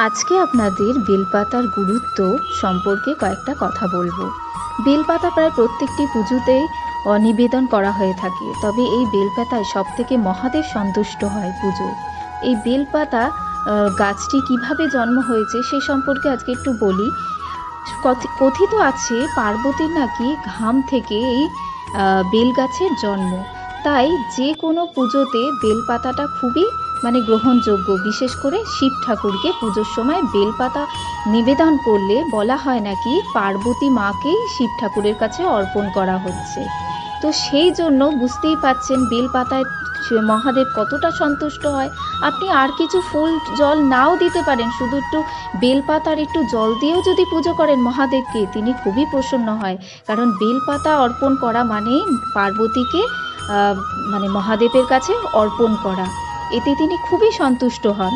আজকে আপনাদের বেলপাতার গুরুত্ব সম্পর্কে কয়েকটা কথা বলবো। বেলপাতা প্রায় প্রত্যেকটি পুজোতেই নিবেদন করা হয়ে থাকে, তবে এই বেলপাতায় সবথেকে মহাদেব সন্তুষ্ট হয় পুজোয়। এই বেলপাতা গাছটি কিভাবে জন্ম হয়েছে সে সম্পর্কে আজকে একটু বলি। কথিত আছে পার্বতীর নাকি ঘাম থেকে এই বেল গাছের জন্ম। তাই যে কোনো পুজোতে বেলপাতাটা খুবই গ্রহণযোগ্য। বিশেষ করে শিব ঠাকুরকে পুজোর সময় বেলপাতা নিবেদন করলে বলা হয় নাকি পার্বতী মাকেই শিব ঠাকুরের কাছে অর্পণ করা হচ্ছে। তো সেই জন্য বুঝতেই পাচ্ছেন বেলপাতায় মহাদেব কতটা সন্তুষ্ট হয়। আপনি আর কিছু ফুল জল নাও দিতে পারেন, শুধু একটু বেলপাতার একটু জল দিয়েও যদি পুজো করেন মহাদেবকে, তিনি খুবই প্রসন্ন হয়। কারণ বেলপাতা অর্পণ করা মানেই পার্বতীকে মহাদেবের কাছে অর্পণ করা, এতে তিনি খুবই সন্তুষ্ট হন।